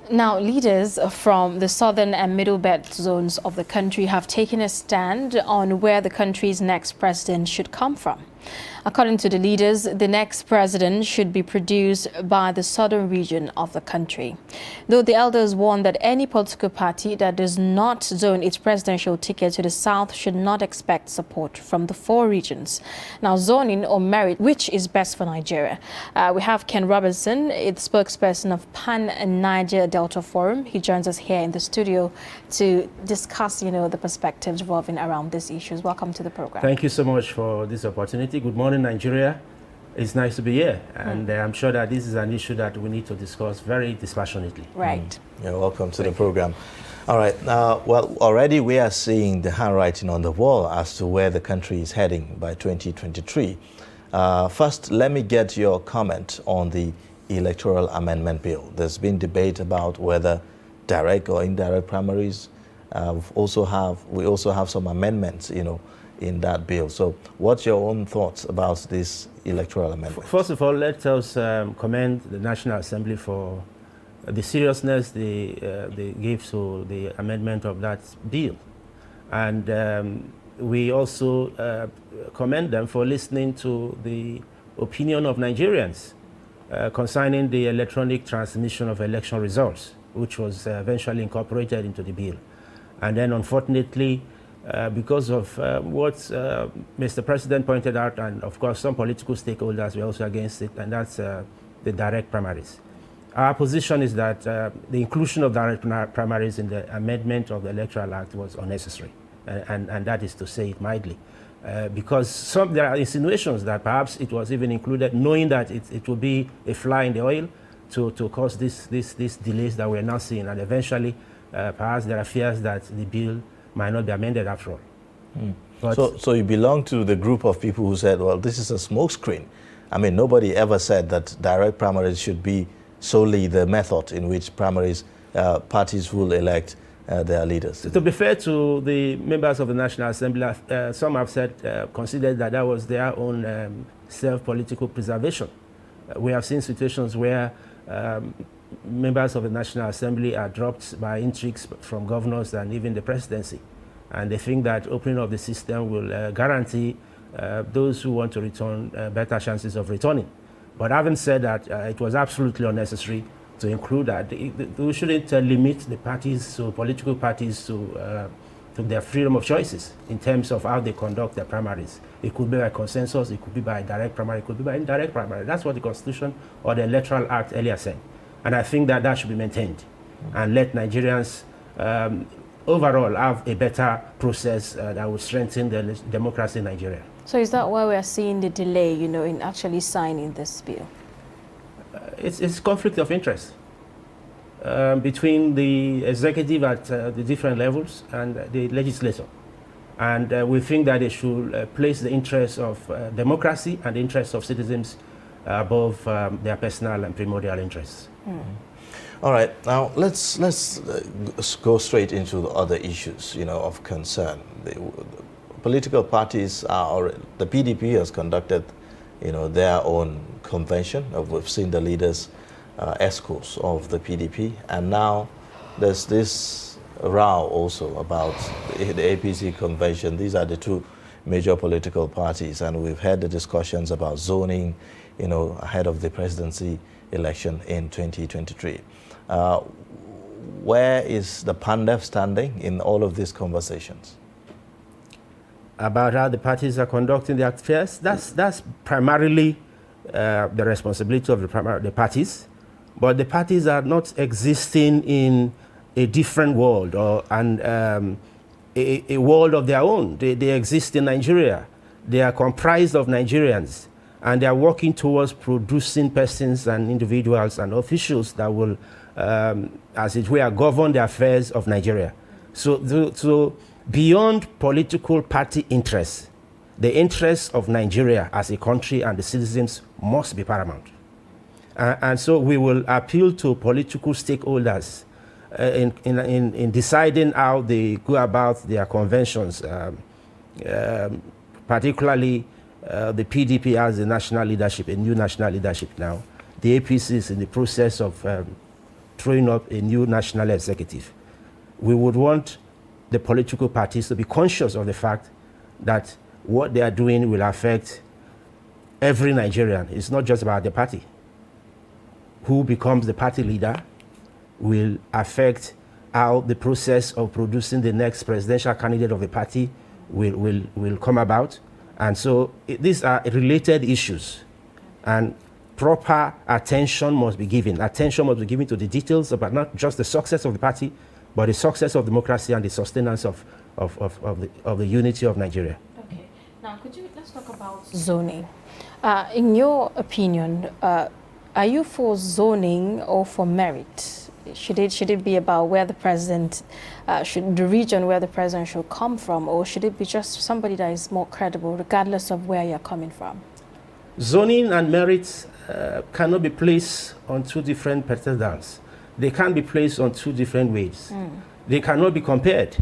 Now, leaders from the southern and middle belt zones of the country have taken a stand on where the country's next president should come from. According to the leaders, the next president should be produced by the southern region of the country. Though the elders warn that any political party that does not zone its presidential ticket to the south should not expect support from the four regions. Now, zoning or merit, which is best for Nigeria? We have Ken Robinson, the spokesperson of Pan-Niger Delta Forum. He joins us here in the studio to discuss, the perspectives revolving around these issues. Welcome to the program. Thank you so much for this opportunity. Good morning, Nigeria. It's nice to be here, and I'm sure that this is an issue that we need to discuss very dispassionately. Right. You're welcome to the program. All right. Well, already we are seeing the handwriting on the wall as to where the country is heading by 2023. First, let me get your comment on the Electoral Amendment Bill. There's been debate about whether direct or indirect primaries. We also have some amendments, in that bill. So what's your own thoughts about this electoral amendment? First of all, let us commend the National Assembly for the seriousness they gave to the amendment of that bill. And we also commend them for listening to the opinion of Nigerians concerning the electronic transmission of election results, which was eventually incorporated into the bill. And then, unfortunately, because of what Mr. President pointed out, and of course some political stakeholders were also against it, and that's the direct primaries. Our position is that the inclusion of direct primaries in the amendment of the Electoral Act was unnecessary, and that is to say it mildly. Because there are insinuations that perhaps it was even included, knowing that it will be a fly in the oil to cause these delays that we're now seeing, and eventually perhaps there are fears that the bill might not be amended after all. So you belong to the group of people who said, well, this is a smokescreen. I mean, nobody ever said that direct primaries should be solely the method in which parties will elect their leaders. To be fair to the members of the National Assembly, some have said, considered that was their own self-political preservation. We have seen situations where members of the National Assembly are dropped by intrigues from governors and even the presidency. And they think that opening of the system will guarantee those who want to return better chances of returning. But having said that, it was absolutely unnecessary to include that. We shouldn't limit the parties, so political parties, to their freedom of choices in terms of how they conduct their primaries. It could be by consensus, it could be by direct primary, it could be by indirect primary. That's what the Constitution or the Electoral Act earlier said. And I think that should be maintained and let Nigerians overall have a better process that will strengthen the democracy in Nigeria. So is that why we are seeing the delay, in actually signing this bill? It's conflict of interest between the executive at the different levels and the legislature. And we think that they should place the interests of democracy and the interests of citizens above their personal and primordial interests. All right, now let's go straight into the other issues, of concern. The political parties the PDP has conducted, their own convention. We've seen the leaders, escorts of the PDP, and now there's this row also about the APC convention. These are the two major political parties, and we've had the discussions about zoning, ahead of the presidency election in 2023. Where is the PANDEF standing in all of these conversations? About how the parties are conducting their affairs, that's primarily the responsibility of the parties. But the parties are not existing in a different world and a world of their own. They exist in Nigeria. They are comprised of Nigerians. And they are working towards producing persons and individuals and officials that will, as it were, govern the affairs of Nigeria. So beyond political party interests, the interests of Nigeria as a country and the citizens must be paramount. And so we will appeal to political stakeholders in deciding how they go about their conventions, particularly the PDP has a national leadership, a new national leadership now. The APC is in the process of throwing up a new national executive. We would want the political parties to be conscious of the fact that what they are doing will affect every Nigerian. It's not just about the party. Who becomes the party leader will affect how the process of producing the next presidential candidate of the party will come about. And so these are related issues. And proper attention must be given. Attention must be given to the details about not just the success of the party, but the success of democracy and the sustenance of the unity of Nigeria. Okay. Now, let's talk about zoning. In your opinion, are you for zoning or for merit? Should it be about where the president, the region where the president should come from, or should it be just somebody that is more credible, regardless of where you're coming from? Zoning and merit cannot be placed on two different pedestals. They can't be placed on two different ways. They cannot be compared.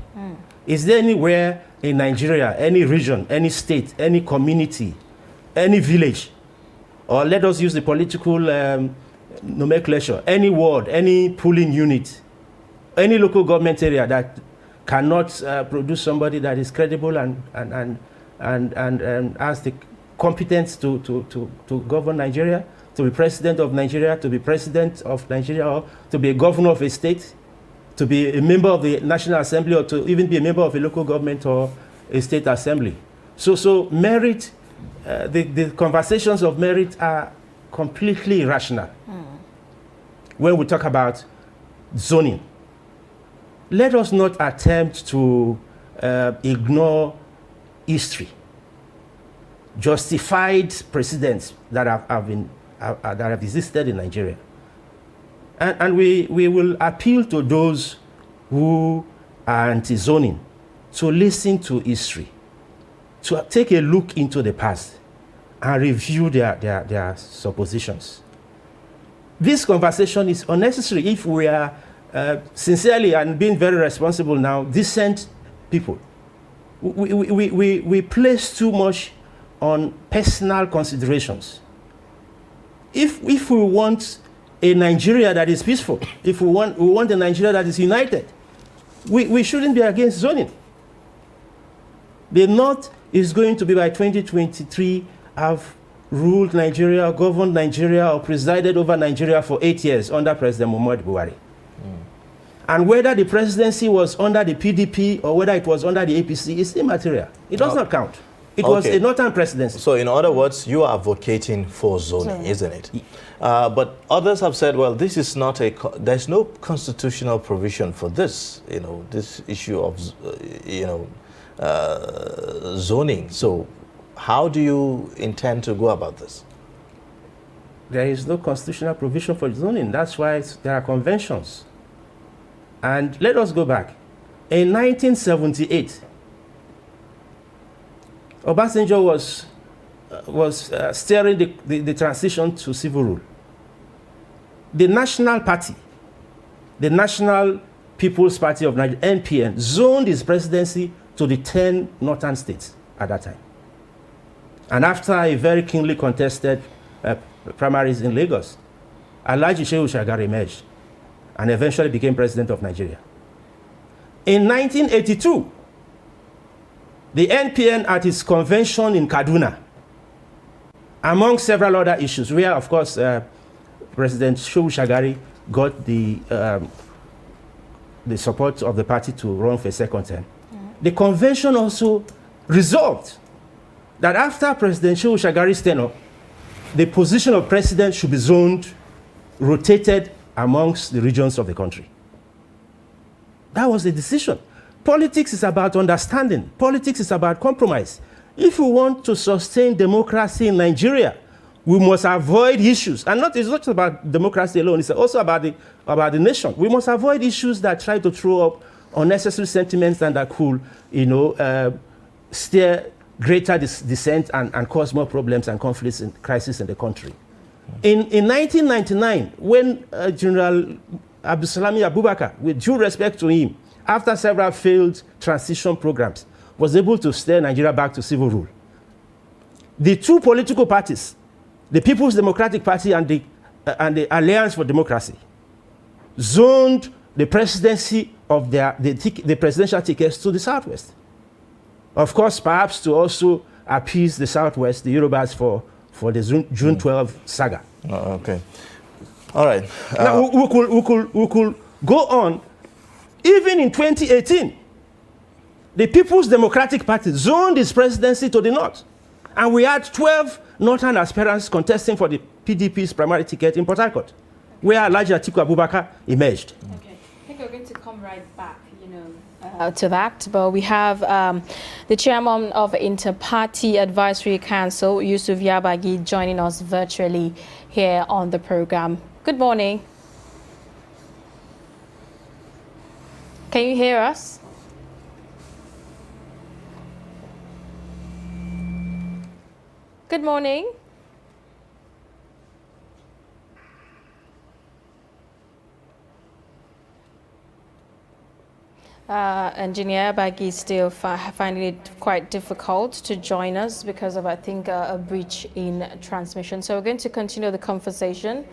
Is there anywhere in Nigeria, any region, any state, any community, any village, or let us use the political nomenclature, any ward, any polling unit, any local government area that cannot produce somebody that is credible and has the competence to govern Nigeria, to be president of Nigeria, to be president of Nigeria, or to be a governor of a state, to be a member of the National Assembly, or to even be a member of a local government or a state assembly. So merit, the conversations of merit are completely irrational. When we talk about zoning, let us not attempt to ignore history. Justified precedents that have existed in Nigeria. And we will appeal to those who are anti-zoning to listen to history, to take a look into the past and review their suppositions. This conversation is unnecessary if we are sincerely and being very responsible now, decent people. We place too much on personal considerations. If we want a Nigeria that is peaceful, if we want a Nigeria that is united, we shouldn't be against zoning. The North is going to be, by 2023, have ruled Nigeria, governed Nigeria, or presided over Nigeria for 8 years under President Muhammadu Buhari. And whether the presidency was under the PDP or whether it was under the APC is immaterial. It does not count. It was a northern presidency. So in other words, you are advocating for zoning, isn't it? But others have said, well, this is not there's no constitutional provision for this, this issue of, zoning. So how do you intend to go about this? There is no constitutional provision for zoning. That's why there are conventions. And let us go back. In 1978, Obasanjo was steering the transition to civil rule. The National Party, the National People's Party of Nigeria, NPN, zoned its presidency to the 10 northern states at that time. And after a very keenly contested primaries in Lagos, Alhaji Shehu Shagari emerged and eventually became president of Nigeria. In 1982, the NPN at its convention in Kaduna, among several other issues, where, of course, President Shehu Shagari got the support of the party to run for a second term. The convention also resolved that after President Shehu Shagari's tenure, the position of president should be zoned, rotated amongst the regions of the country. That was the decision. Politics is about understanding. Politics is about compromise. If we want to sustain democracy in Nigeria, we must avoid issues. And it's not just about democracy alone, it's also about the nation. We must avoid issues that try to throw up unnecessary sentiments and that could, steer greater dissent and cause more problems and conflicts and crises in the country. In 1999, when General Abdulsalami Abubakar, with due respect to him, after several failed transition programs, was able to steer Nigeria back to civil rule, the two political parties, the People's Democratic Party and the Alliance for Democracy, zoned the presidency of the presidential tickets to the Southwest. Of course, perhaps to also appease the Southwest, the Yorubas, for the June 12 saga. Oh, okay. All right. Now, we could go on. Even in 2018, the People's Democratic Party zoned its presidency to the north. And we had 12 northern aspirants contesting for the PDP's primary ticket in Port Harcourt, where Alhaji Atiku Abubakar emerged. Okay. I think we're going to come right back, to that. But we have the chairman of Inter-Party Advisory Council, Yusuf Yabagi, joining us virtually here on the program. Good morning. Can you hear us? Good morning. Engineer Baggy is still finding it quite difficult to join us because of, I think, a breach in transmission. So we're going to continue the conversation.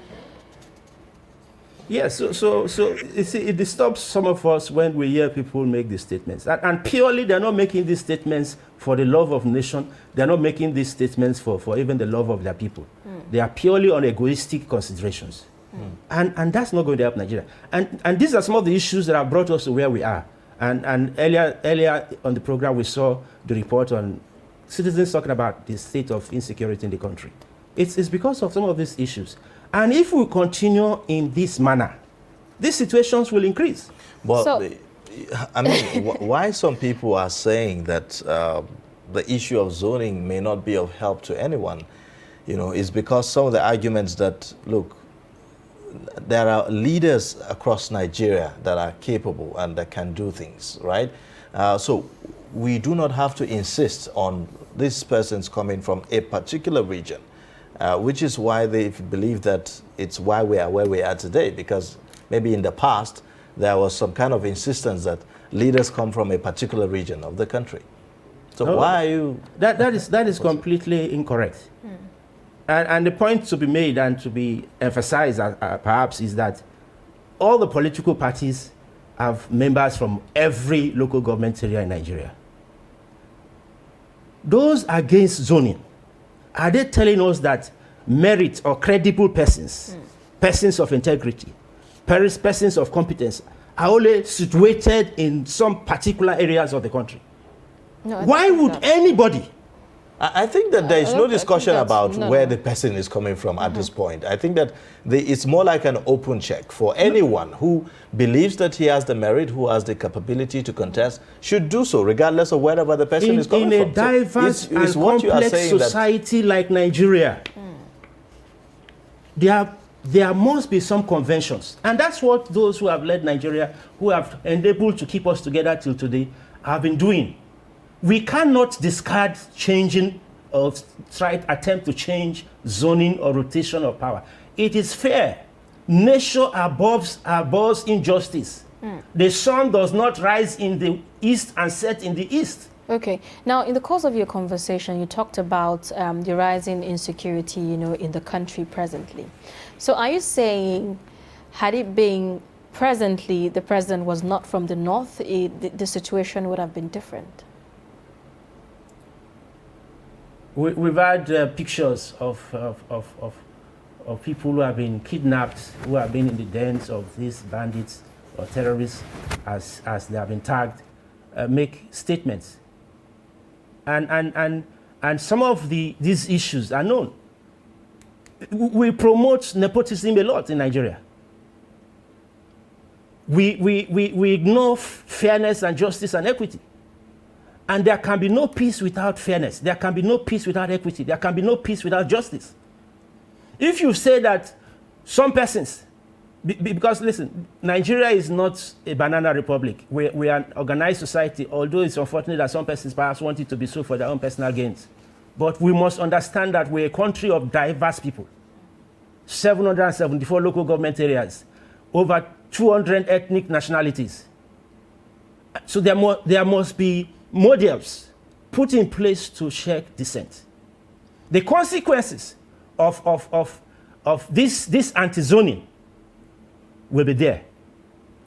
Yes, so you see, it disturbs some of us when we hear people make these statements. And purely, they're not making these statements for the love of nation. They're not making these statements for even the love of their people. They are purely on egoistic considerations. And that's not going to help Nigeria. And these are some of the issues that have brought us to where we are. And earlier on the program, we saw the report on citizens talking about the state of insecurity in the country. It's because of some of these issues. And if we continue in this manner, these situations will increase. Well, So- I mean, why some people are saying that the issue of zoning may not be of help to anyone, is because some of the arguments that, look, there are leaders across Nigeria that are capable and that can do things, right? So we do not have to insist on this person's coming from a particular region, which is why they believe that it's why we are where we are today, because maybe in the past there was some kind of insistence that leaders come from a particular region of the country. So why are you... That is completely incorrect. And the point to be made and to be emphasized perhaps is that all the political parties have members from every local government area in Nigeria. Those against zoning, are they telling us that merit or credible persons, persons of integrity, persons of competence, are only situated in some particular areas of the country? No, I Why think would that- anybody? I think that there is no discussion about no, where no. the person is coming from at this point. I think that it's more like an open check for anyone who believes that he has the merit, who has the capability to contest, should do so, regardless of wherever the person is coming in from. a diverse So it's and what you are complex saying that society like Nigeria, there must be some conventions. And that's what those who have led Nigeria, who have enabled to keep us together till today, have been doing. We cannot discard changing or attempt to change zoning or rotation of power. It is fair. Nature abhors injustice. The sun does not rise in the east and set in the east. Okay. Now, in the course of your conversation, you talked about the rising insecurity, in the country presently. So are you saying, had it been presently, the president was not from the north, the situation would have been different? We've had pictures of people who have been kidnapped, who have been in the dens of these bandits or terrorists, as they have been tagged, make statements. And some of these issues are known. We promote nepotism a lot in Nigeria. We ignore fairness and justice and equity. And there can be no peace without fairness. There can be no peace without equity. There can be no peace without justice. If you say that some persons, because listen, Nigeria is not a banana republic. We are an organized society, although it's unfortunate that some persons perhaps want it to be so for their own personal gains. But we must understand that we're a country of diverse people. 774 local government areas, over 200 ethnic nationalities. So there must be models put in place to check dissent. The consequences of this anti-zoning will be there.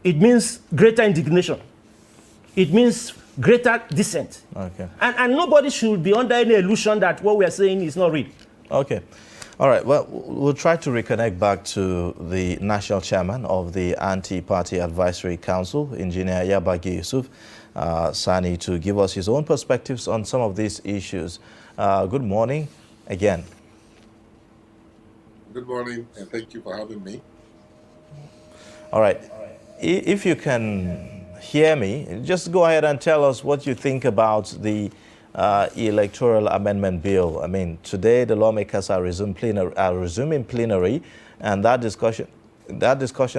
it means greater indignation. It means greater dissent. Okay. And nobody should be under any illusion that what we are saying is not real. Okay. All right. Well, we'll try to reconnect back to the national chairman of the Anti-Party Advisory Council, Engineer Yabagi Yusuf Sani, to give us his own perspectives on some of these issues. Good morning again. Good morning, and thank you for having me. All right. If you can hear me, just go ahead and tell us what you think about the electoral amendment bill. I mean, today the lawmakers are resuming plenary, and that discussion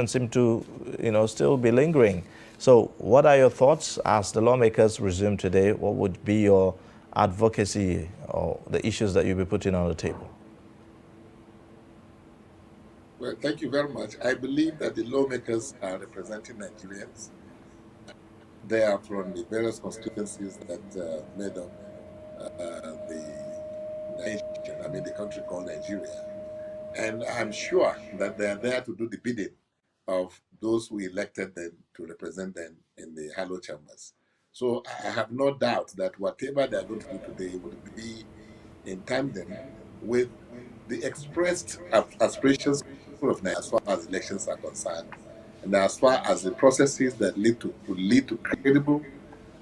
seems to, still be lingering. So, what are your thoughts as the lawmakers resume today? What would be your advocacy or the issues that you'll be putting on the table? Well, thank you very much. I believe that the lawmakers are representing Nigerians. They are from the various constituencies that made up the nation, the country called Nigeria. And I'm sure that they are there to do the bidding of those who elected them to represent them in the hallowed chambers. So I have no doubt that whatever they are going to do today would be in tandem with the expressed aspirations of Nigeria as far as elections are concerned, and as far as the processes that lead to credible,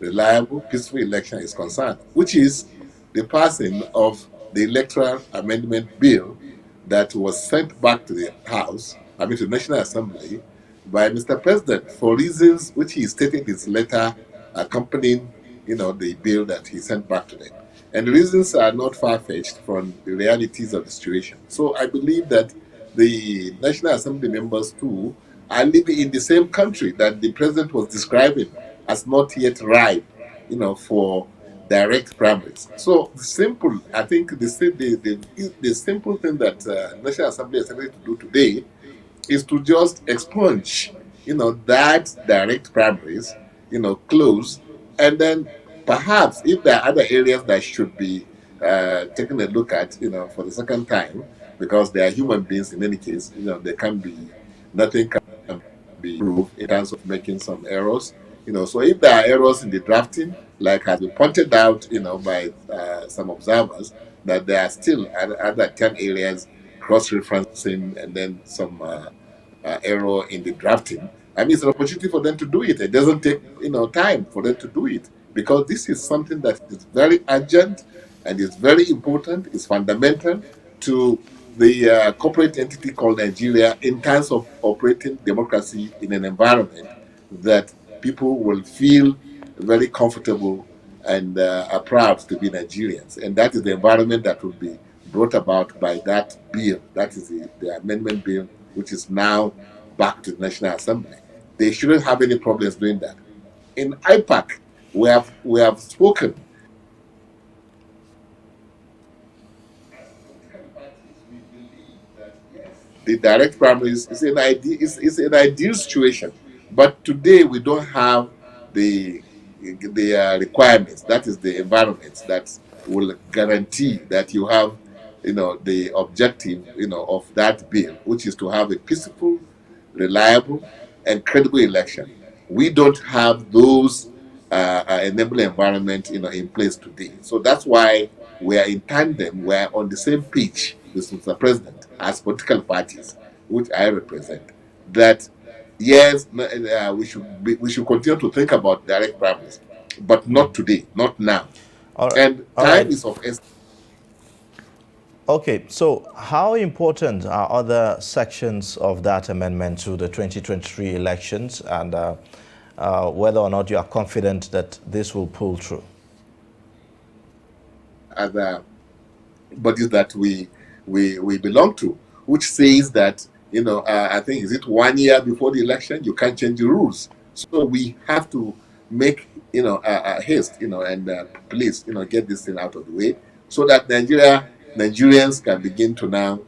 reliable, peaceful election is concerned, which is the passing of the electoral amendment bill that was sent back to the House, to the National Assembly, by Mr. President for reasons which he stated in his letter accompanying, the bill that he sent back to them. And the reasons are not far-fetched from the realities of the situation. So I believe that the National Assembly members too are living in the same country that the president was describing as not yet ripe, for direct primaries. So I think the simple thing that National Assembly is able to do today is to just expunge, that direct primaries, close, and then perhaps if there are other areas that should be taken a look at, for the second time, because they are human beings in any case, nothing can be proved in terms of making some errors. So if there are errors in the drafting, like has been pointed out, by some observers, that there are still other 10 areas cross-referencing and then some error in the drafting. It's an opportunity for them to do it. It doesn't take time for them to do it, because this is something that is very urgent and is very important. It's fundamental to the corporate entity called Nigeria in terms of operating democracy in an environment that people will feel very comfortable and are proud to be Nigerians. And that is the environment that will be brought about by that bill. That is the amendment bill, which is now back to the National Assembly. They shouldn't have any problems doing that. In IPAC, we have spoken. The direct primaries is an ideal situation, but today we don't have the requirements. That is the environment that will guarantee that you have, the objective, of that bill, which is to have a peaceful, reliable, and credible election. We don't have those enabling environment, in place today. So that's why we are in tandem. We are on the same pitch with Mr. President as political parties, which I represent. That yes, we should continue to think about direct primaries, but not today, not now. And time is of essence. Okay, so how important are other sections of that amendment to the 2023 elections, and whether or not you are confident that this will pull through? Other bodies that we belong to, which says that, I think, is it 1 year before the election, you can't change the rules. So we have to make, haste, and please, get this thing out of the way so that Nigerians can begin to now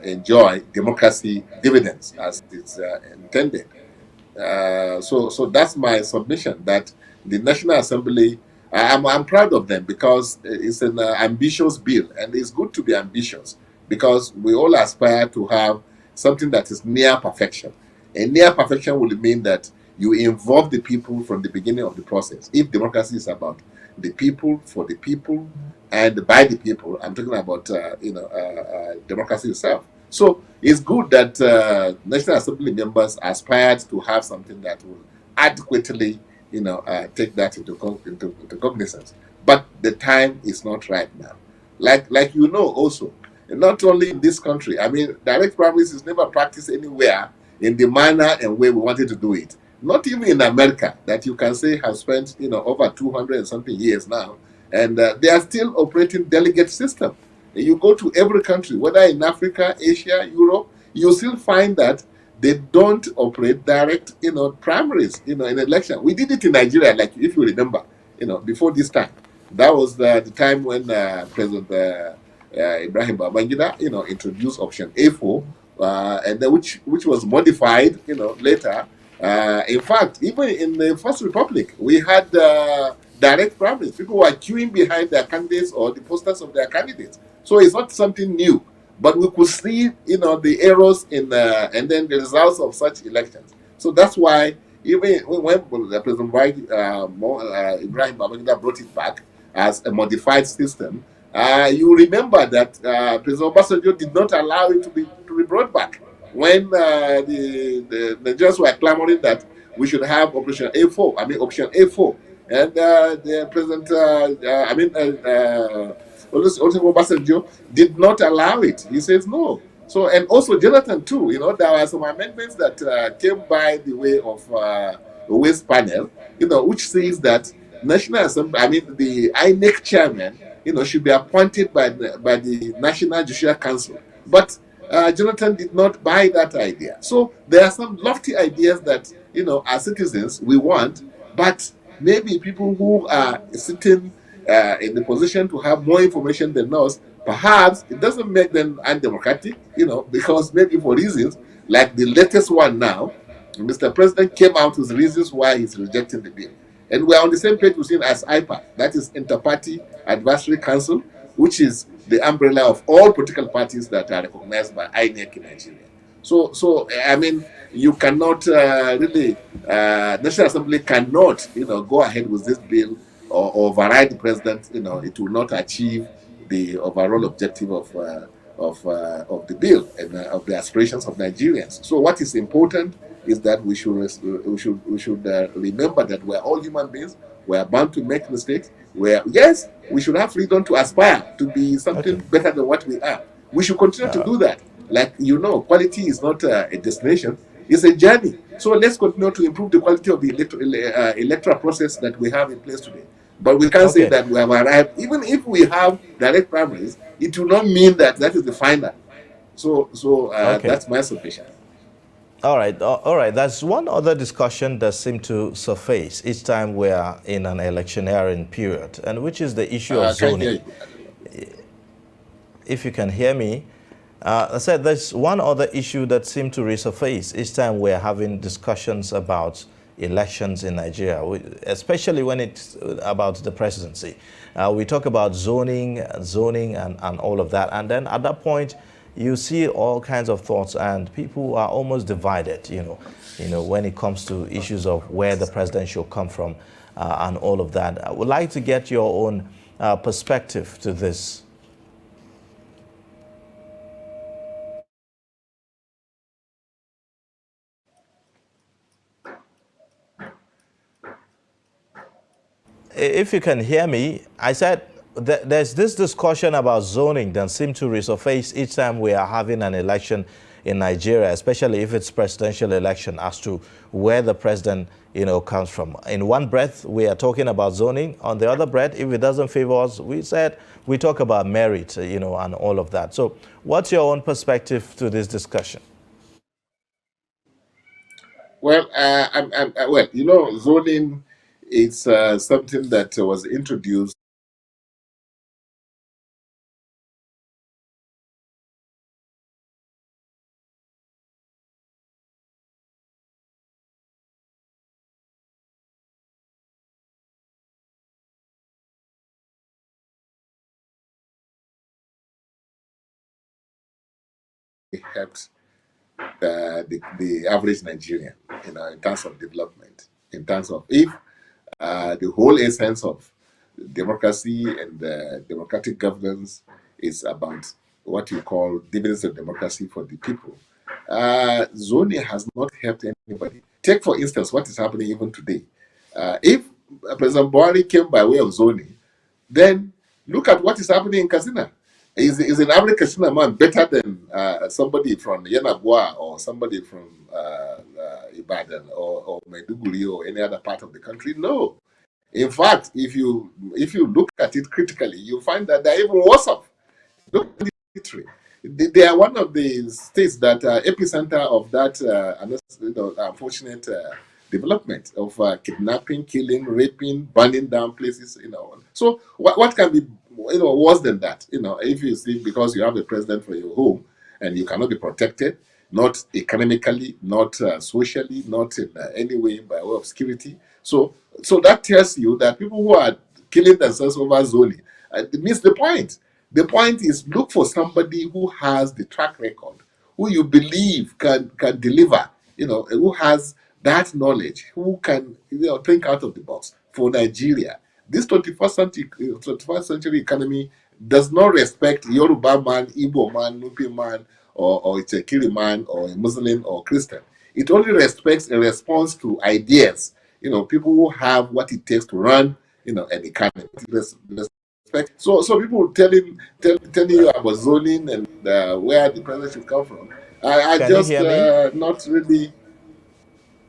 enjoy democracy dividends as it's intended. So that's my submission, that the National Assembly, I'm proud of them because it's an ambitious bill, and it's good to be ambitious because we all aspire to have something that is near perfection. And near perfection will mean that you involve the people from the beginning of the process. If democracy is about the people, for the people, and by the people, I'm talking about democracy itself. So it's good that National Assembly members aspired to have something that will adequately, take that into cognizance. But the time is not right now. Like also, not only in this country. I mean, direct primaries is never practiced anywhere in the manner and way we wanted to do it. Not even in America, that you can say have spent over 200 and something years now, and they are still operating delegate system. And you go to every country, whether in Africa, Asia, Europe, you still find that they don't operate direct, primaries, in election. We did it in Nigeria, like if you remember, before this time. That was the time when President Ibrahim Babangida, introduced option A4, and then which was modified, later. In fact, even in the First Republic, we had direct primaries. People were queuing behind their candidates or the posters of their candidates. So it's not something new, but we could see, the errors in and then the results of such elections. So that's why even when President Ibrahim Babangida brought it back as a modified system, you remember that President Obasanjo did not allow it to be brought back when the Nigerians were clamoring that we should have Operation A4. I mean Option A4, and the President, Olusegun Obasanjo did not allow it. He says no. So, and also Jonathan too. There were some amendments that came by the way of the Waste Panel, which says that National Assembly, I mean the INEC chairman, should be appointed by the National Judicial Council. But Jonathan did not buy that idea. So there are some lofty ideas that, as citizens, we want, but maybe people who are sitting in the position to have more information than us, perhaps it doesn't make them undemocratic, because maybe for reasons like the latest one now, Mr. President came out with reasons why he's rejecting the bill. And we're on the same page with him as IPAC, that is Inter-Party Advisory Council, which is the umbrella of all political parties that are recognized by INEC in Nigeria. So I mean, you cannot really, National Assembly cannot, go ahead with this bill or override the president. It will not achieve the overall objective of the bill and of the aspirations of Nigerians. So what is important is that we should remember that we're all human beings. We are bound to make mistakes. Yes, we should have freedom to aspire to be something better than what we are. We should continue to do that. Like quality is not a destination; it's a journey. So let's continue to improve the quality of the electoral process that we have in place today. But we can't say that we have arrived. Even if we have direct primaries, it will not mean that is the final. So that's my submission. All right. There's one other discussion that seems to surface each time we are in an electioneering period, and which is the issue of zoning. If you can hear me, I said there's one other issue that seems to resurface each time we're having discussions about elections in Nigeria, especially when it's about the presidency. We talk about zoning and all of that, and then at that point, you see all kinds of thoughts, and people are almost divided, when it comes to issues of where the president should come from and all of that. I would like to get your own perspective to this. If you can hear me, I said there's this discussion about zoning that seems to resurface each time we are having an election in Nigeria, especially if it's presidential election, as to where the president, comes from. In one breath, we are talking about zoning. On the other breath, if it doesn't favor us, we talk about merit, and all of that. So what's your own perspective to this discussion? Well, zoning is something that was introduced helped the average Nigerian, in terms of development, in terms of if the whole essence of democracy and democratic governance is about what you call dividends of democracy for the people. Zoning has not helped anybody. Take, for instance, what is happening even today. If President Buhari came by way of zoning, then look at what is happening in Katsina. Is an average Katsina man better than somebody from Yenagoa or somebody from Ibadan or Maiduguri or any other part of the country? No. In fact, if you look at it critically, you find that they're even worse off. Look at the military. They are one of the states that are epicenter of that unfortunate development of kidnapping, killing, raping, burning down places. So what can be worse than that? If you see, because you have a president for your home and you cannot be protected, not economically, not socially, not in any way by way of security. So that tells you that people who are killing themselves over zoning miss the point. The point is, look for somebody who has the track record, who you believe can deliver, who has that knowledge, who can think out of the box. For Nigeria, this 21st century economy does not respect Yoruba man, Igbo man, Nupi man, or it's a Kiri man, or a Muslim or Christian. It only respects a response to ideas. People who have what it takes to run, an economy. So people telling you about zoning and where the president should come from. I Can just you hear me? not really.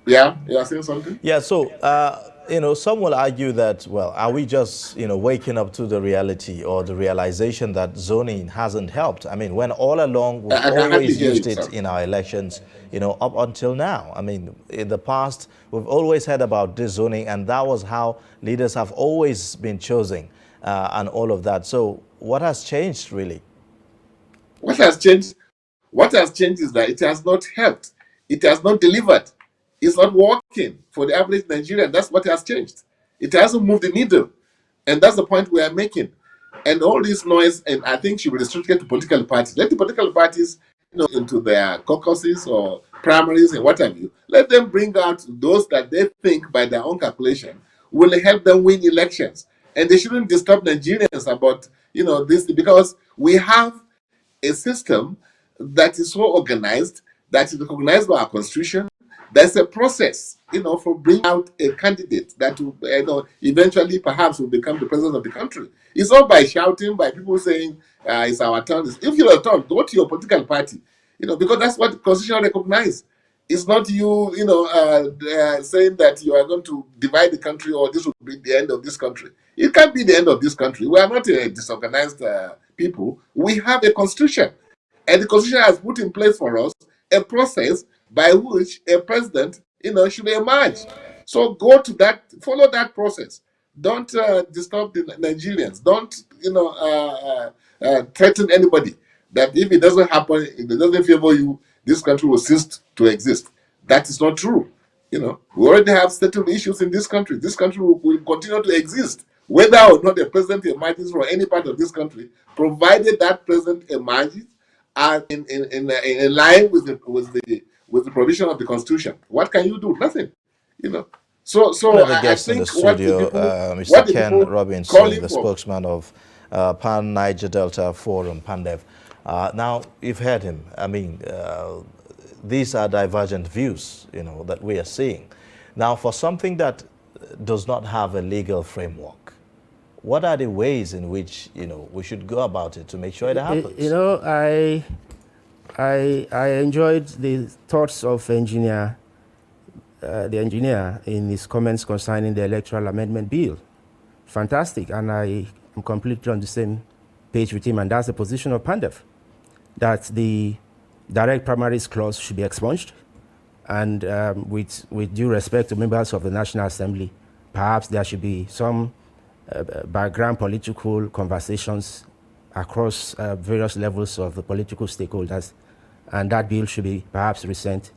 Yeah, you are saying something? Yeah, so, some will argue that, well, are we just, waking up to the reality or the realization that zoning hasn't helped? I mean, when all along we've I can hardly always hear used you, it sir. in our elections, up until now. I mean, in the past, we've always heard about this zoning, and that was how leaders have always been chosen and all of that. So what has changed, really? What has changed? What has changed is that it has not helped. It has not delivered. It's not working for the average Nigerian. That's what has changed. It hasn't moved the needle. And that's the point we are making. And all this noise, and I think should be restricted to political parties. Let the political parties, into their caucuses or primaries and what have you. Let them bring out those that they think, by their own calculation, will help them win elections. And they shouldn't disturb Nigerians about, this, because we have a system that is so organized, that is recognized by our constitution. There's a process, for bringing out a candidate that will, eventually perhaps will become the president of the country. It's not by shouting, by people saying it's our turn. If you're a turn, go to your political party, because that's what the constitution recognizes. It's not you, saying that you are going to divide the country or this will be the end of this country. It can't be the end of this country. We are not a disorganized people. We have a constitution. And the constitution has put in place for us a process by which a president, should emerge. So go to that, follow that process. Don't disturb the Nigerians. Don't, threaten anybody that if it doesn't happen, if it doesn't favor you, this country will cease to exist. That is not true. We already have settled issues in this country. This country will continue to exist, whether or not the president emerges from any part of this country, provided that president emerges and in line with the provision of the constitution. What can you do? Nothing. So One of the I guests in the think what the studio, people Mr. Ken Robinson, calling the for. spokesman of Pan Niger Delta Forum, PANDEV. Now, you've heard him. I mean, these are divergent views, that we are seeing. Now, for something that does not have a legal framework, what are the ways in which, we should go about it to make sure it happens? I enjoyed the thoughts of the engineer in his comments concerning the electoral amendment bill. Fantastic, and I am completely on the same page with him, and that's the position of PANDEV, that the direct primaries clause should be expunged, and with due respect to members of the National Assembly, perhaps there should be some background political conversations across various levels of the political stakeholders, and that bill should be perhaps resent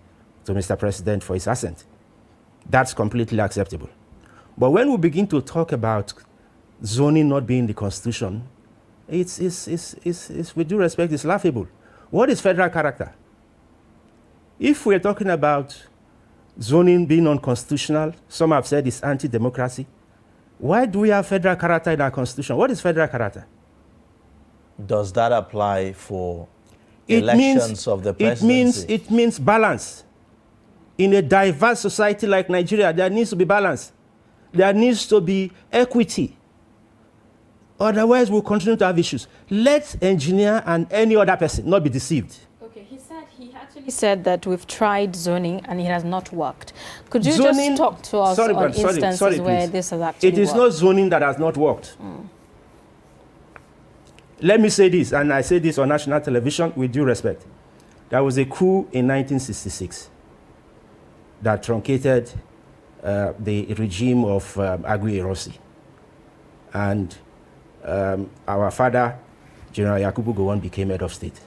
to Mr. President for his assent. That's completely acceptable. But when we begin to talk about zoning not being the Constitution, it's with due respect, it's laughable. What is federal character? If we're talking about zoning being unconstitutional, some have said it's anti-democracy, why do we have federal character in our constitution? What is federal character? Does that apply for elections of the presidency? It means balance. In a diverse society like Nigeria, there needs to be balance. There needs to be equity. Otherwise, we'll continue to have issues. Let engineer and any other person not be deceived. Okay, he actually said that we've tried zoning and it has not worked. Could you just talk to us on instances where this has actually worked? It is not zoning that has not worked. Let me say this, and I say this on national television with due respect. There was a coup in 1966 that truncated the regime of Aguiyi Ironsi. And our father, General Yakubu Gowon, became head of state.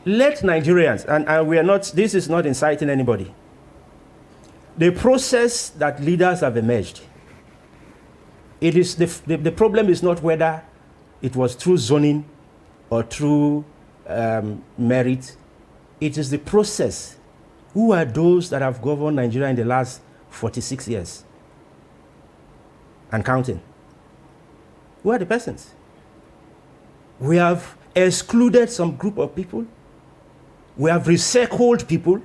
Let Nigerians, and we are not, this is not inciting anybody. The process that leaders have emerged, it is the problem is not whether it was through zoning or through merit. It is the process. Who are those that have governed Nigeria in the last 46 years and counting? Who are the persons? We have excluded some group of people. We have recycled people.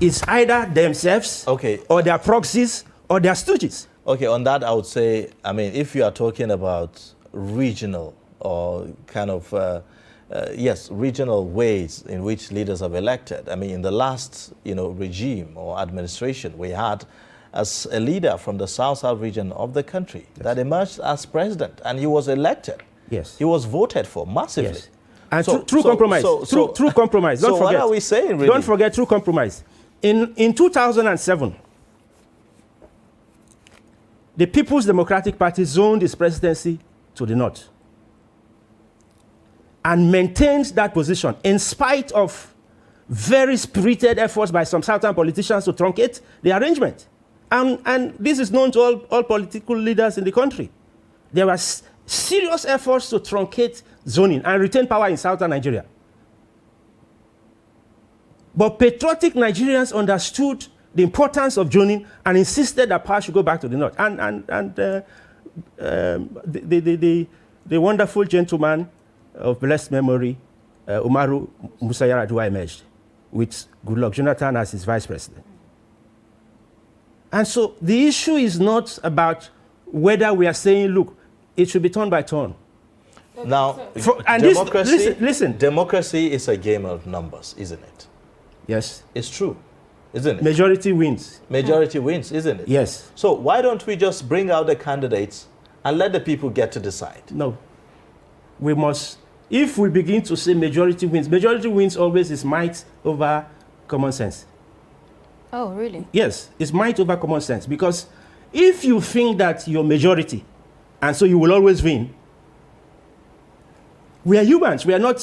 It's either themselves or their proxies or their stooges. Okay, on that I would say, I mean, if you are talking about regional or kind of, yes, regional ways in which leaders have elected. I mean, in the last, regime or administration, we had as a leader from the South region of the country that emerged as president, and he was elected. Yes. He was voted for massively. Yes. And through compromise. Through compromise. Don't forget. What are we saying, really? Don't forget through compromise. In 2007, the People's Democratic Party zoned its presidency to the north and maintained that position in spite of very spirited efforts by some southern politicians to truncate the arrangement. And this is known to all political leaders in the country. There were serious efforts to truncate zoning and retain power in southern Nigeria. But patriotic Nigerians understood the importance of zoning and insisted that power should go back to the north. And the wonderful gentleman of blessed memory, Umaru Musa Yar'Adua, emerged with Goodluck Jonathan as his vice president. And so the issue is not about whether we are saying, look, it should be turn by turn. Now, listen. Democracy is a game of numbers, isn't it? Yes. It's true, isn't it? Majority wins. Majority wins, isn't it? Yes. So why don't we just bring out the candidates and let the people get to decide? No. We must, if we begin to say majority wins always is might over common sense. Oh, really? Yes, it's might over common sense. Because if you think that you're majority, and so you will always win, we are humans. We are not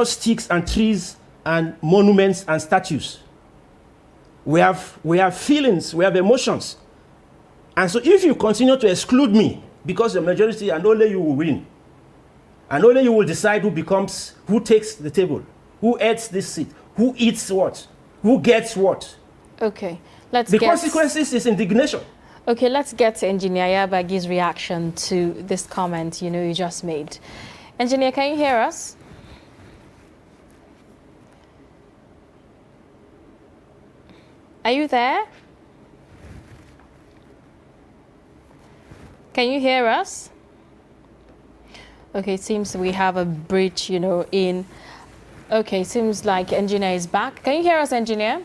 sticks and trees and monuments and statues. We have feelings, we have emotions. And so if you continue to exclude me because you're majority and only you will win, and only you will decide who takes the table, who eats this seat, who eats what, who gets what. Okay, the consequences is indignation. Okay, let's get to Engineer Yabagi's reaction to this comment you just made. Engineer, can you hear us? Are you there? Can you hear us? Okay, it seems we have a breach, in... Okay, seems like Engineer is back. Can you hear us, Engineer?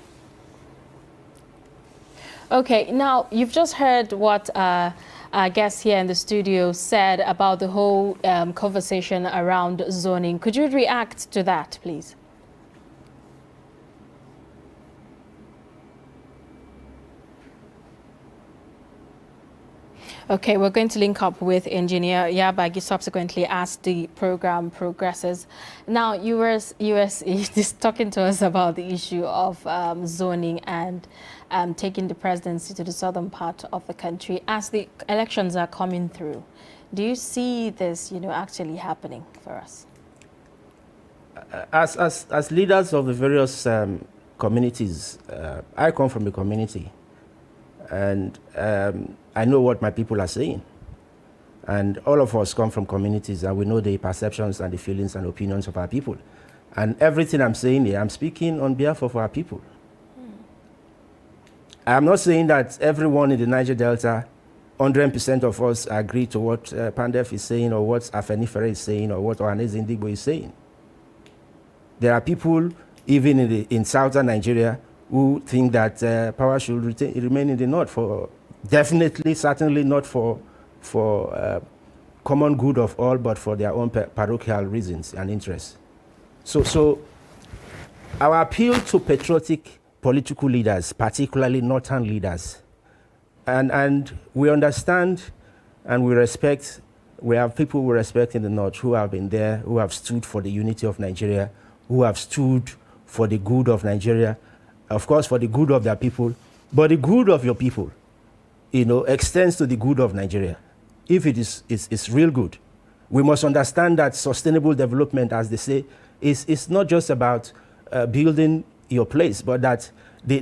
Okay, now you've just heard what our guest here in the studio said about the whole conversation around zoning. Could you react to that, please? Okay, we're going to link up with Engineer Yabagi subsequently as the program progresses. Now, you were just talking to us about the issue of zoning and taking the presidency to the southern part of the country. As the elections are coming through, do you see this, actually happening for us? as leaders of the various communities, I come from a community, and I know what my people are saying. And all of us come from communities, and we know the perceptions and the feelings and opinions of our people. And everything I'm saying here, I'm speaking on behalf of our people. I'm not saying that everyone in the Niger Delta, 100% of us agree to what Pandef is saying, or what Afenifere is saying, or what Ohaneze Ndigbo is saying. There are people, even in southern Nigeria, who think that power should remain in the north, for definitely, certainly not for common good of all, but for their own parochial reasons and interests. So our appeal to patriotic political leaders, particularly northern leaders, and we understand and we respect, we have people we respect in the north who have been there, who have stood for the unity of Nigeria, who have stood for the good of Nigeria, of course for the good of their people, but the good of your people, extends to the good of Nigeria. If it is real good, we must understand that sustainable development, as they say, is not just about building your place, but that the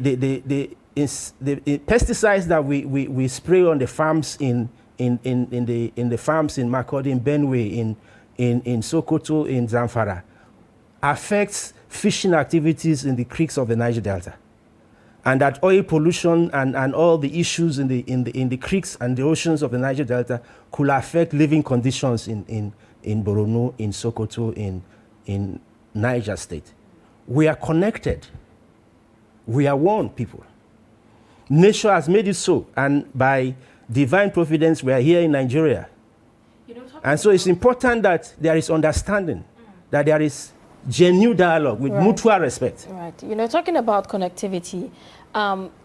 pesticides that we spray on the farms in the farms in Makurdi, in Benue, in Sokoto, in Zamfara, affects fishing activities in the creeks of the Niger Delta. And that oil pollution and all the issues in the creeks and the oceans of the Niger Delta could affect living conditions in Borno, in Sokoto, in Niger State. We are connected. We are one people. Nature has made it so, and by divine providence, we are here in Nigeria. And so it's important that there is understanding, that there is genuine dialogue with mutual respect. Right. Talking about connectivity,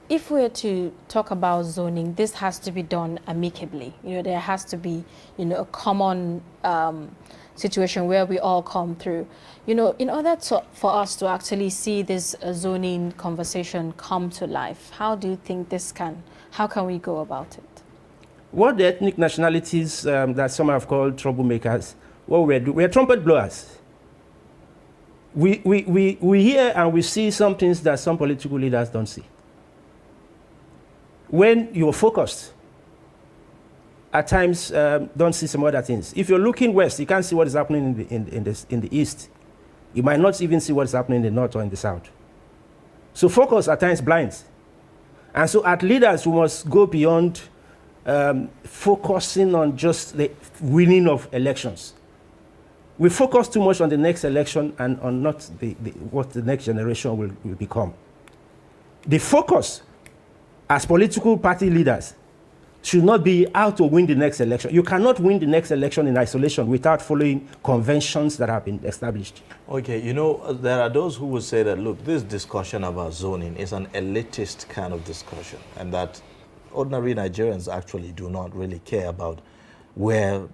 if we're to talk about zoning, this has to be done amicably. There has to be, a common situation where we all come through. In order for us to actually see this zoning conversation come to life, how do you think how can we go about it? What the ethnic nationalities that some have called troublemakers, what we're trumpet blowers. We hear and we see some things that some political leaders don't see. When you're focused, at times don't see some other things. If you're looking west, you can't see what is happening in the east. You might not even see what is happening in the north or in the south. So focus at times blinds. And so as leaders, we must go beyond focusing on just the winning of elections. We focus too much on the next election and on not what the next generation will become. The focus as political party leaders should not be how to win the next election. You cannot win the next election in isolation without following conventions that have been established. Okay, there are those who will say that, look, this discussion about zoning is an elitist kind of discussion, and that ordinary Nigerians actually do not really care about where,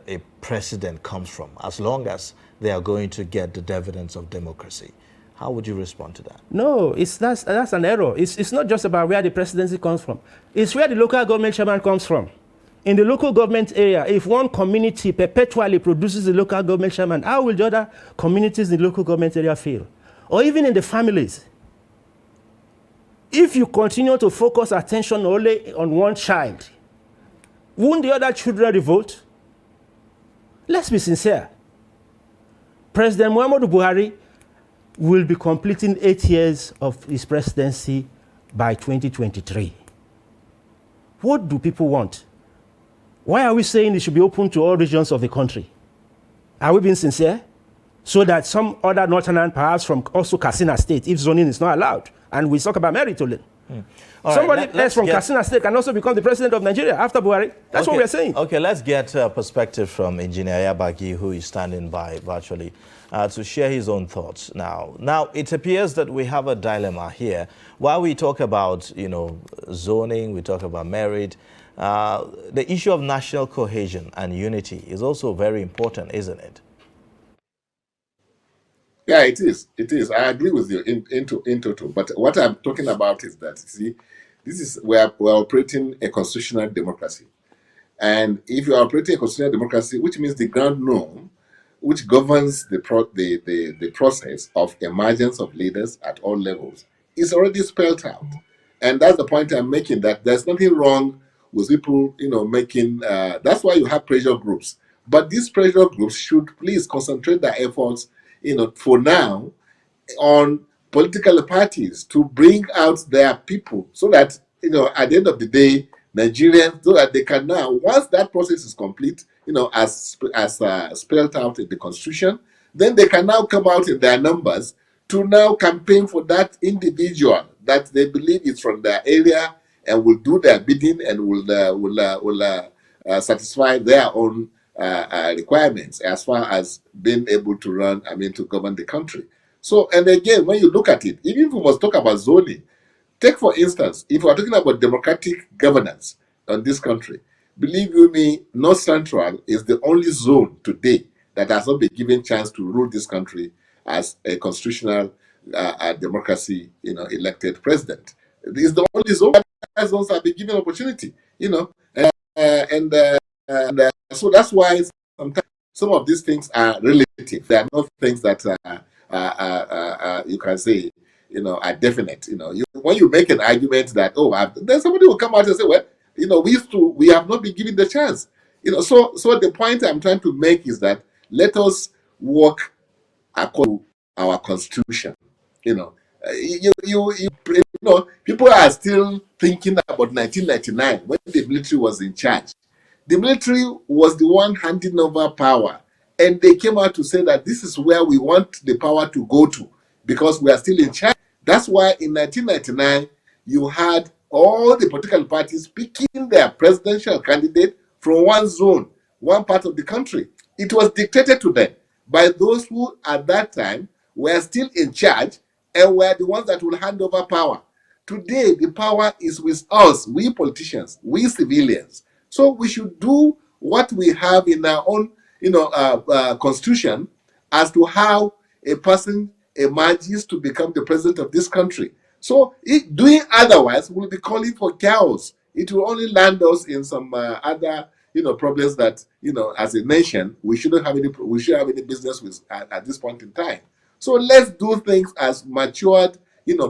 a president comes from, as long as they are going to get the dividends of democracy. How would you respond to that? No, that's an error. It's not just about where the presidency comes from. It's where the local government chairman comes from. In the local government area, if one community perpetually produces a local government chairman, how will the other communities in the local government area fail? Or even in the families. If you continue to focus attention only on one child, won't the other children revolt? Let's be sincere. President Muhammadu Buhari will be completing 8 years of his presidency by 2023. What do people want? Why are we saying it should be open to all regions of the country? Are we being sincere? So that some other northern, perhaps from also Katsina State, if zoning is not allowed, and we talk about merit-only. Somebody else from Katsina State can also become the president of Nigeria after Buhari. That's what we're saying. Okay, let's get a perspective from Engineer Yabagi, who is standing by virtually, to share his own thoughts now. Now, it appears that we have a dilemma here. While we talk about, zoning, we talk about merit, the issue of national cohesion and unity is also very important, isn't it? Yeah, it is. It is. I agree with you in total. But what I'm talking about is that, see, we're operating a constitutional democracy. And if you are operating a constitutional democracy, which means the ground norm which governs the process of emergence of leaders at all levels is already spelled out. And that's the point I'm making, that there's nothing wrong with people, making, that's why you have pressure groups. But these pressure groups should please concentrate their efforts, for now, on political parties to bring out their people so that, at the end of the day, Nigerians, so that they can now, once that process is complete, as spelled out in the Constitution, then they can now come out in their numbers to now campaign for that individual that they believe is from their area and will do their bidding and will satisfy their own requirements as far as being able to to govern the country. So, and again, when you look at it, even if we must talk about zoning, take for instance, if we're talking about democratic governance on this country, believe you me, North Central is the only zone today that has not been given chance to rule this country as a constitutional democracy, elected president. This is the only zone that zones have been given opportunity, so that's why sometimes some of these things are relative. They are not things that you can say, are definite. When you make an argument that, then somebody will come out and say, well, we have not been given the chance. So the point I'm trying to make is that let us work according to our constitution. People are still thinking about 1999 when the military was in charge. The military was the one handing over power, and they came out to say that this is where we want the power to go to because we are still in charge. That's why in 1999 you had all the political parties picking their presidential candidate from one zone, one part of the country. It was dictated to them by those who at that time were still in charge and were the ones that will hand over power. Today, the power is with us, we politicians, we civilians. So we should do what we have in our own, constitution as to how a person emerges to become the president of this country. So doing otherwise will be calling for chaos. It will only land us in some other, problems that, as a nation, we shouldn't have any business with at this point in time. So let's do things as matured,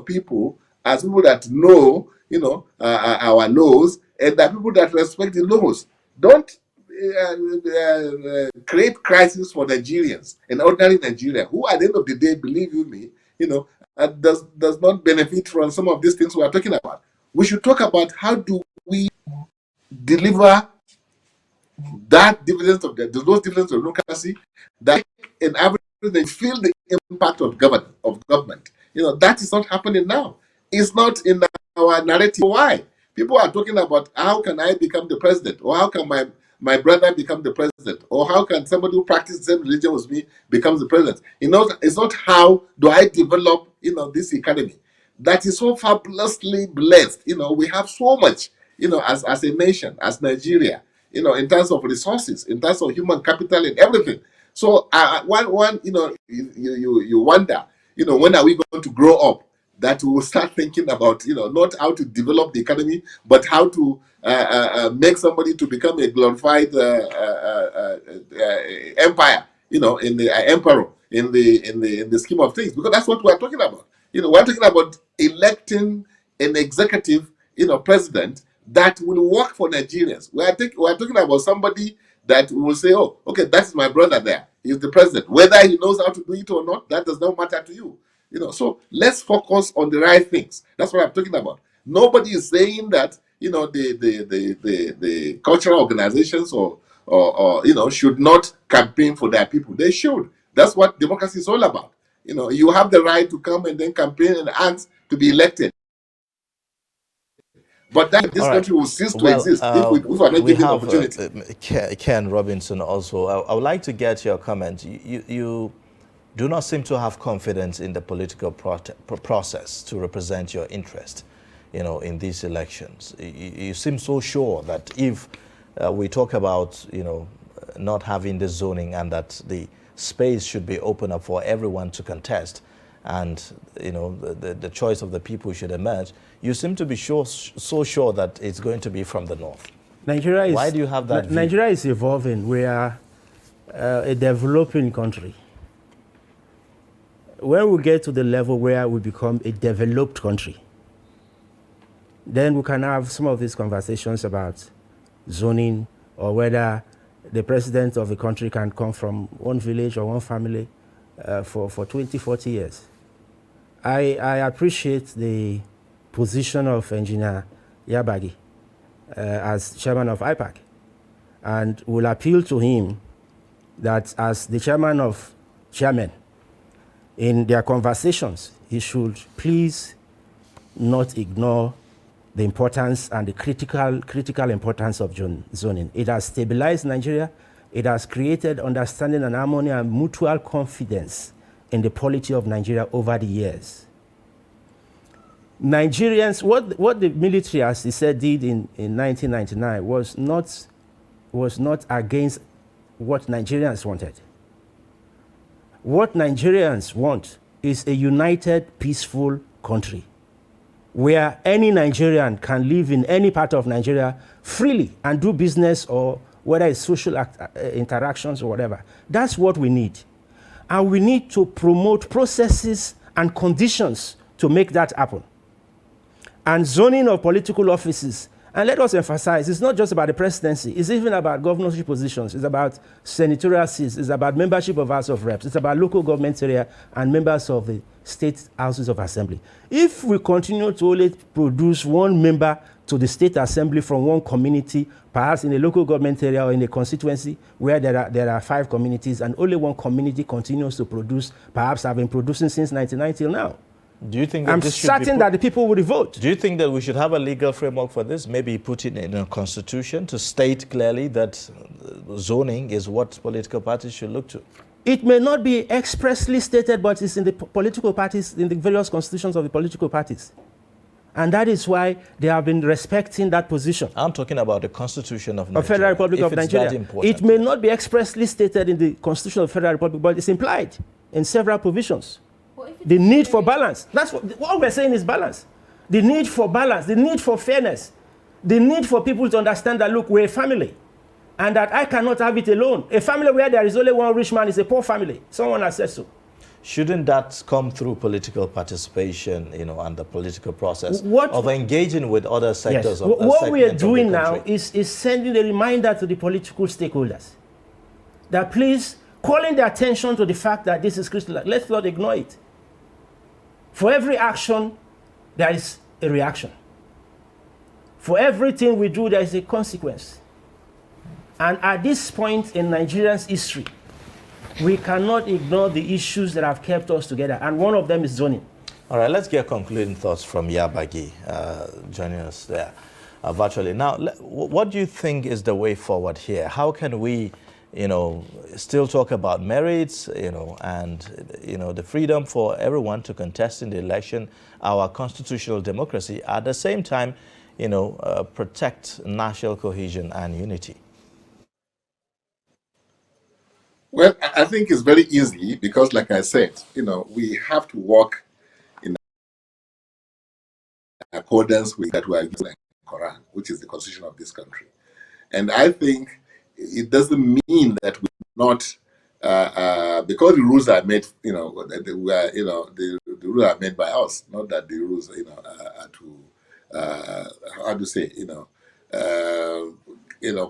people, as people that know, our laws, and that people that respect the laws. Don't create crisis for Nigerians, and ordinary Nigeria, who at the end of the day, believe you me, does not benefit from some of these things we are talking about. We should talk about how do we deliver that dividends of those dividends of democracy that in average they feel the impact of government. That is not happening now. It's not in our narrative. Why? People are talking about how can I become the president, or how can my brother become the president, or how can somebody who practices the same religion with me become the president. It's not how do I develop, this economy that is so fabulously blessed. We have so much, as a nation, as Nigeria, in terms of resources, in terms of human capital and everything. So you wonder, when are we going to grow up that we will start thinking about, not how to develop the economy, but how to make somebody to become a glorified empire, in the emperor in the scheme of things, because that's what we're talking about. We're talking about electing an executive, president that will work for Nigerians. We're talking about somebody that will say, oh, okay, that's my brother there. He's the president. Whether he knows how to do it or not, that does not matter to you. So let's focus on the right things. That's what I'm talking about. Nobody is saying that, the cultural organizations or should not campaign for their people. They should. That's what democracy is all about. You have the right to come and then campaign and ask to be elected. But that this country will cease to exist if we are not given opportunity. Ken Robinson also, I would like to get your comment. You do not seem to have confidence in the political process to represent your interest, in these elections. You seem so sure that if we talk about, not having the zoning and that the space should be open up for everyone to contest, and the choice of the people should emerge, you seem to be so sure that it's going to be from the north. Why do you have that view? Nigeria is evolving where a developing country. When we get to the level where we become a developed country, then we can have some of these conversations about zoning or whether the president of a country can come from one village or one family for 20, 40 years. I appreciate the position of Engineer Yabagi as chairman of IPAC, and will appeal to him that as the chairman of chairmen, in their conversations, he should please not ignore the importance and the critical importance of zoning. It has stabilized Nigeria. It has created understanding and harmony and mutual confidence in the polity of Nigeria over the years. Nigerians, what the military, as he said, did in 1999 was not against what Nigerians wanted. What Nigerians want is a united, peaceful country where any Nigerian can live in any part of Nigeria freely and do business, or whether it's social interactions or whatever. That's what we need. And we need to promote processes and conditions to make that happen. And zoning of political offices, and let us emphasize, it's not just about the presidency, it's even about governorship positions, it's about senatorial seats, it's about membership of House of Reps, it's about local government area and members of the state houses of assembly. If we continue to only produce one member to the state assembly from one community, perhaps in a local government area or in a constituency where there are 5 communities and only one community continues to produce, perhaps have been producing since 1990 till now, do you think that I'm this should certain that the people will vote. Do you think that we should have a legal framework for this? Maybe put it in a constitution to state clearly that zoning is what political parties should look to? It may not be expressly stated, but it's in the political parties, in the various constitutions of the political parties. And that is why they have been respecting that position. I'm talking about the Constitution of Nigeria. Of Federal Republic of Nigeria. It may not be expressly stated in the Constitution of the Federal Republic, but it's implied in several provisions. The need for balance. That's what we're saying is balance. The need for balance, the need for fairness, the need for people to understand that, look, we're a family, and that I cannot have it alone. A family where there is only one rich man is a poor family. Someone has said so. Shouldn't that come through political participation, and the political process of engaging with other sectors? Yes. What we are doing now is sending a reminder to the political stakeholders that please, calling their attention to the fact that this is critical. Let's not ignore it. For every action, there is a reaction. For everything we do, there is a consequence. And at this point in Nigeria's history, we cannot ignore the issues that have kept us together. And one of them is zoning. All right, let's get concluding thoughts from Yabagi, joining us there virtually. Now, what do you think is the way forward here? How can we still talk about merits, and, the freedom for everyone to contest in the election, our constitutional democracy, at the same time, protect national cohesion and unity? Well, I think it's very easy because, like I said, we have to work in accordance with that we are using the Quran, which is the constitution of this country. And I think it doesn't mean that we're not, because the rules are made, the rules are made by us, not that the rules, are to, how to say,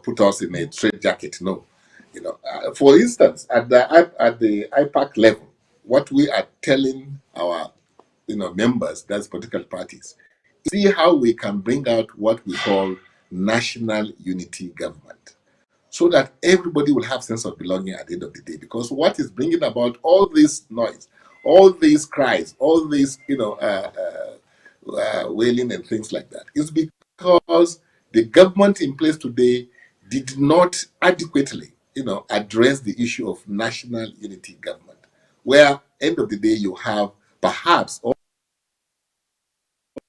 put us in a straitjacket. No, for instance, at the IPAC level, what we are telling our, members, that's political parties, see how we can bring out what we call national unity government, so that everybody will have sense of belonging at the end of the day. Because what is bringing about all this noise, all these cries, all these, wailing and things like that, is because the government in place today did not adequately, address the issue of national unity government, where end of the day you have perhaps all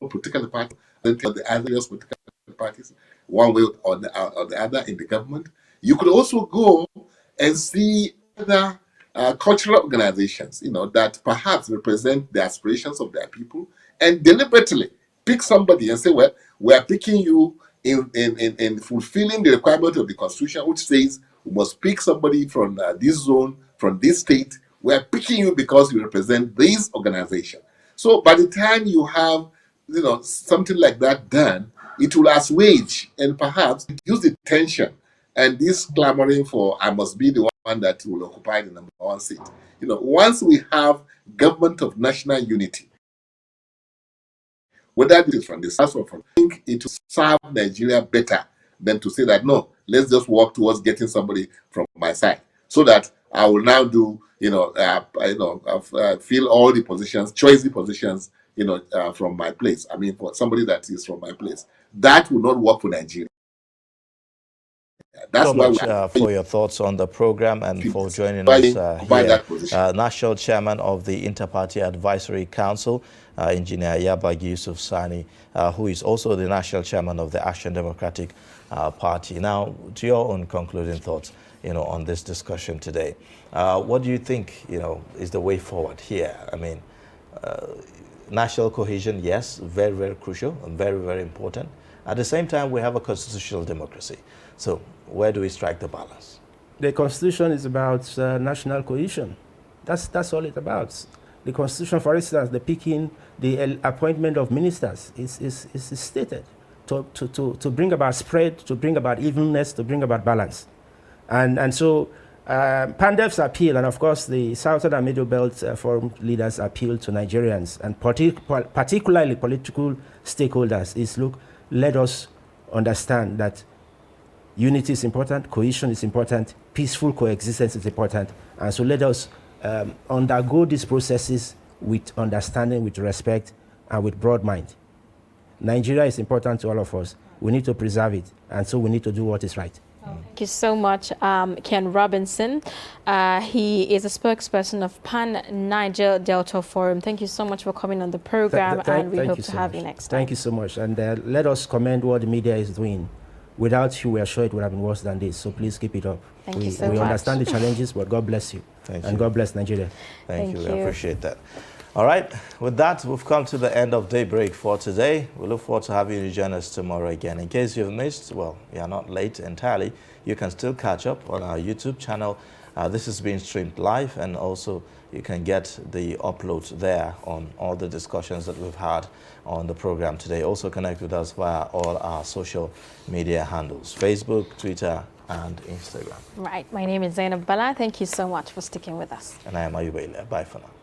political parties, the other political parties, one way or the other in the government. You could also go and see other cultural organizations, that perhaps represent the aspirations of their people, and deliberately pick somebody and say, well, we are picking you in fulfilling the requirement of the Constitution, which says we must pick somebody from this zone, from this state. We're picking you because you represent this organization. So by the time you have, something like that done, it will assuage and perhaps reduce the tension and this clamoring for I must be the one that will occupy the number one seat. Once we have government of national unity, whether it is from the south or from, I think it will serve Nigeria better than to say that no, let's just work towards getting somebody from my side, so that I will now do, fill all the positions, choice the positions, from my place. I mean, for somebody that is from my place, that will not work for Nigeria. That's so much for your thoughts on the program and for joining us here. National Chairman of the Inter-Party Advisory Council, Engineer Yabagi Yusuf Sani, who is also the National Chairman of the Action Democratic Party. Now, to your own concluding thoughts, on this discussion today, what do you think, is the way forward here? I mean, national cohesion, yes, very, very crucial and very, very important. At the same time, we have a constitutional democracy. So where do we strike the balance? The Constitution is about national cohesion. That's all it's about. The Constitution, for instance, the appointment of ministers is stated to bring about spread, to bring about evenness, to bring about balance. And so Pandef's appeal, and of course the Southern and Middle Belt Forum leaders' appeal to Nigerians, and particularly political stakeholders, is, look, let us understand that unity is important, cohesion is important, peaceful coexistence is important, and so let us undergo these processes with understanding, with respect, and with broad mind. Nigeria is important to all of us. We need to preserve it, and so we need to do what is right. Thank you so much, Ken Robinson. He is a spokesperson of Pan-Niger Delta Forum. Thank you so much for coming on the program, and we hope to have you next time. Thank you so much, and let us commend what the media is doing. Without you, we are sure it would have been worse than this, so please keep it up. Thank you so much. We understand the challenges, but God bless you. Thank you. And God bless Nigeria. Thank you. I appreciate that. All right, with that, we've come to the end of Daybreak for today. We look forward to having you join us tomorrow again. In case you've missed, well, you are not late entirely. You can still catch up on our YouTube channel. This is being streamed live, and also you can get the uploads there on all the discussions that we've had on the program today. Also connect with us via all our social media handles, Facebook, Twitter, and Instagram. Right. My name is Zainab Bala. Thank you so much for sticking with us. And I am Ayuba Ilya. Bye for now.